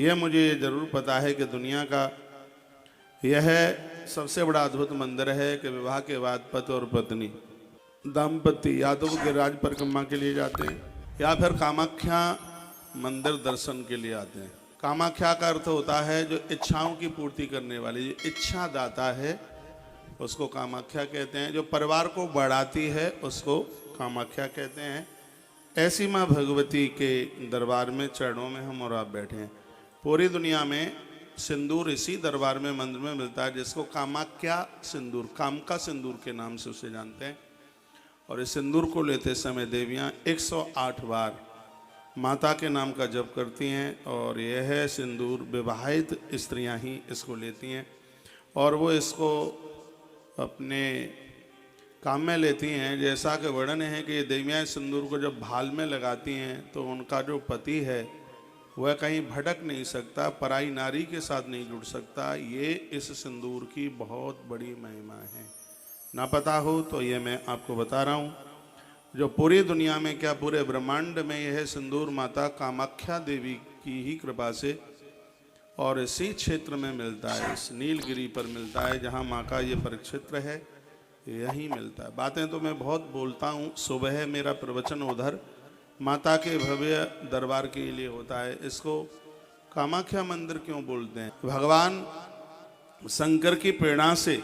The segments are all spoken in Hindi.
यह मुझे ज़रूर पता है कि दुनिया का यह सबसे बड़ा अद्भुत मंदिर है कि विवाह के बाद पति और पत्नी दाम्पत्य या तो वो गिरिराज परिक्रमा के लिए जाते हैं या फिर कामाख्या मंदिर दर्शन के लिए आते हैं। कामाख्या का अर्थ होता है जो इच्छाओं की पूर्ति करने वाली, जो इच्छा दाता है उसको कामाख्या कहते हैं। जो परिवार को बढ़ाती है उसको कामाख्या कहते हैं। ऐसी माँ भगवती के दरबार में चरणों में हम और आप बैठे हैं। पूरी दुनिया में सिंदूर इसी दरबार में मंदिर में मिलता है जिसको कामाख्या सिंदूर, काम का सिंदूर के नाम से उसे जानते हैं। और इस सिंदूर को लेते समय देवियाँ 108 बार माता के नाम का जप करती हैं और यह सिंदूर विवाहित स्त्रियां ही इसको लेती हैं और वो इसको अपने काम में लेती हैं। जैसा कि वर्णन है कि ये देवियाँ सिंदूर को जब भाल में लगाती हैं तो उनका जो पति है वह कहीं भटक नहीं सकता, पराई नारी के साथ नहीं जुड़ सकता। ये इस सिंदूर की बहुत बड़ी महिमा है। ना पता हो तो ये मैं आपको बता रहा हूँ। जो पूरी दुनिया में क्या पूरे ब्रह्मांड में यह सिंदूर माता कामाख्या देवी की ही कृपा से और इसी क्षेत्र में मिलता है, इस नीलगिरी पर मिलता है जहाँ माँ का ये परिक्षेत्र है, यहीं मिलता है। बातें तो मैं बहुत बोलता हूँ, सुबह मेरा प्रवचन उधर माता के भव्य दरबार के लिए होता है। इसको कामाख्या मंदिर क्यों बोलते हैं? भगवान शंकर की प्रेरणा से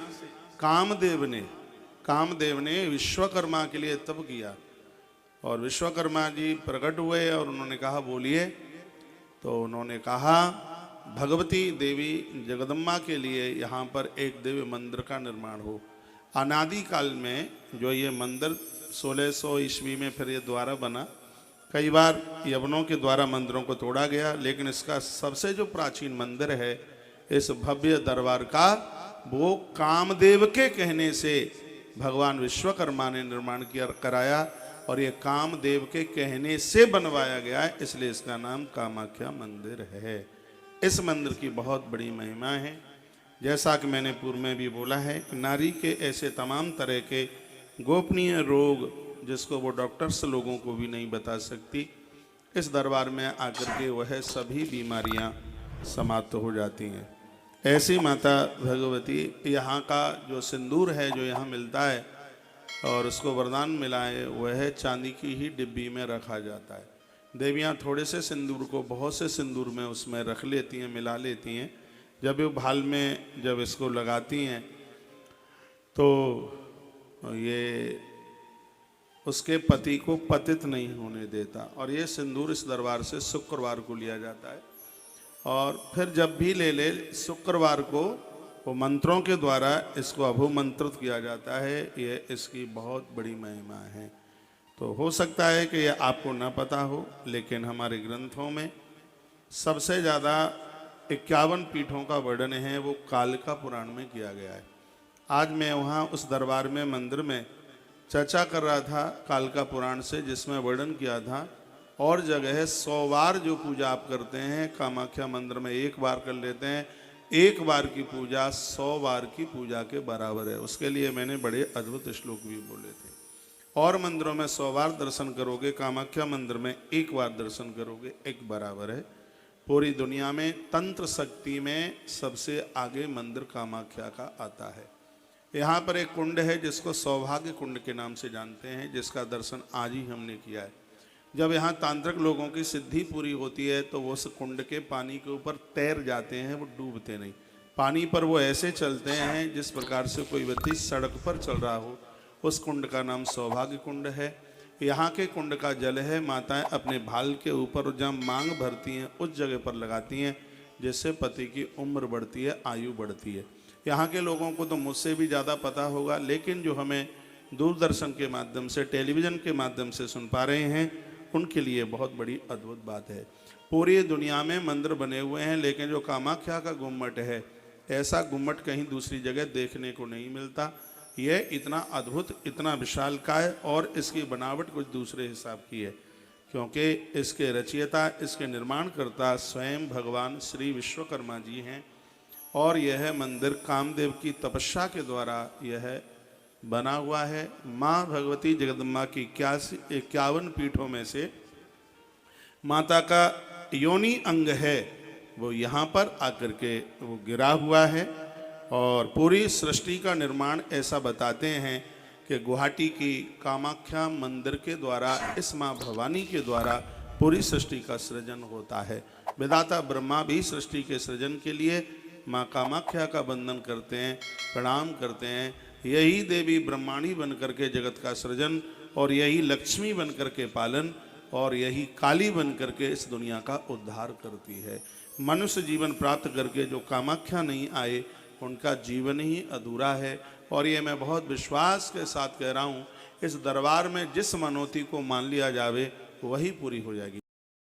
कामदेव ने विश्वकर्मा के लिए तप किया और विश्वकर्मा जी प्रकट हुए और उन्होंने कहा बोलिए। तो उन्होंने कहा भगवती देवी जगदम्बा के लिए यहाँ पर एक दिव्य मंदिर का निर्माण हो। अनादि काल में जो ये मंदिर 1600 ईस्वी में फिर ये द्वारा बना। कई बार यवनों के द्वारा मंदिरों को तोड़ा गया, लेकिन इसका सबसे जो प्राचीन मंदिर है इस भव्य दरबार का, वो कामदेव के कहने से भगवान विश्वकर्मा ने निर्माण किया कराया और ये कामदेव के कहने से बनवाया गया है, इसलिए इसका नाम कामाख्या मंदिर है। इस मंदिर की बहुत बड़ी महिमा है। जैसा कि मैंने पूर्व में भी बोला है कि नारी के ऐसे तमाम तरह के गोपनीय रोग जिसको वो डॉक्टर्स लोगों को भी नहीं बता सकती, इस दरबार में आकर के वह सभी बीमारियां समाप्त हो जाती हैं। ऐसी माता भगवती यहाँ का जो सिंदूर है जो यहाँ मिलता है और उसको वरदान मिला है वह चांदी की ही डिब्बी में रखा जाता है। देवियाँ थोड़े से सिंदूर को बहुत से सिंदूर में उसमें रख लेती हैं, मिला लेती हैं। जब वो भाल में जब इसको लगाती हैं तो ये उसके पति को पतित नहीं होने देता। और ये सिंदूर इस दरबार से शुक्रवार को लिया जाता है और फिर जब भी ले शुक्रवार को वो मंत्रों के द्वारा इसको अभुमंत्रित किया जाता है। ये इसकी बहुत बड़ी महिमा है। तो हो सकता है कि ये आपको ना पता हो, लेकिन हमारे ग्रंथों में सबसे ज़्यादा 51 पीठों का वर्णन है वो कालिका पुराण में किया गया है। आज मैं वहाँ उस दरबार में मंदिर में चर्चा कर रहा था कालिका पुराण से, जिसमें वर्णन किया था और जगह 100 बार जो पूजा आप करते हैं कामाख्या मंदिर में 1 बार कर लेते हैं। 1 बार की पूजा 100 बार की पूजा के बराबर है। उसके लिए मैंने बड़े अद्भुत श्लोक भी बोले थे। और मंदिरों में 100 बार दर्शन करोगे, कामाख्या मंदिर में 1 बार दर्शन करोगे, एक बराबर है। पूरी दुनिया में तंत्र शक्ति में सबसे आगे मंदिर कामाख्या का आता है। यहाँ पर एक कुंड है जिसको सौभाग्य कुंड के नाम से जानते हैं, जिसका दर्शन आज ही हमने किया है। जब यहाँ तांत्रिक लोगों की सिद्धि पूरी होती है तो वो उस कुंड के पानी के ऊपर तैर जाते हैं, वो डूबते नहीं। पानी पर वो ऐसे चलते हैं जिस प्रकार से कोई व्यक्ति सड़क पर चल रहा हो। उस कुंड का नाम सौभाग्य कुंड है। यहाँ के कुंड का जल है माताएं अपने भाल के ऊपर जहाँ मांग भरती हैं उस जगह पर लगाती हैं, जिससे पति की उम्र बढ़ती है, आयु बढ़ती है। यहाँ के लोगों को तो मुझसे भी ज़्यादा पता होगा, लेकिन जो हमें दूरदर्शन के माध्यम से, टेलीविज़न के माध्यम से सुन पा रहे हैं, उनके लिए बहुत बड़ी अद्भुत बात है। पूरी दुनिया में मंदिर बने हुए हैं, लेकिन जो कामाख्या का गुम्मट है, ऐसा गुम्मट कहीं दूसरी जगह देखने को नहीं मिलता। यह इतना अद्भुत, इतना विशालकाय और इसकी बनावट कुछ दूसरे हिसाब की है, क्योंकि इसके रचयिता, इसके निर्माणकर्ता स्वयं भगवान श्री विश्वकर्मा जी हैं। और यह मंदिर कामदेव की तपस्या के द्वारा यह बना हुआ है। माँ भगवती जगदम्बा की 51 पीठों में से माता का योनि अंग है वो यहाँ पर आकर के वो गिरा हुआ है। और पूरी सृष्टि का निर्माण ऐसा बताते हैं कि गुवाहाटी की कामाख्या मंदिर के द्वारा, इस माँ भवानी के द्वारा पूरी सृष्टि का सृजन होता है। विधाता ब्रह्मा भी सृष्टि के सृजन के लिए माँ कामाख्या का वंदन करते हैं, प्रणाम करते हैं। यही देवी ब्रह्माणी बन करके जगत का सृजन, और यही लक्ष्मी बन करके पालन, और यही काली बन करके इस दुनिया का उद्धार करती है। मनुष्य जीवन प्राप्त करके जो कामाख्या नहीं आए उनका जीवन ही अधूरा है। और ये मैं बहुत विश्वास के साथ कह रहा हूँ, इस दरबार में जिस मनौती को मान लिया जावे वही पूरी हो जाएगी।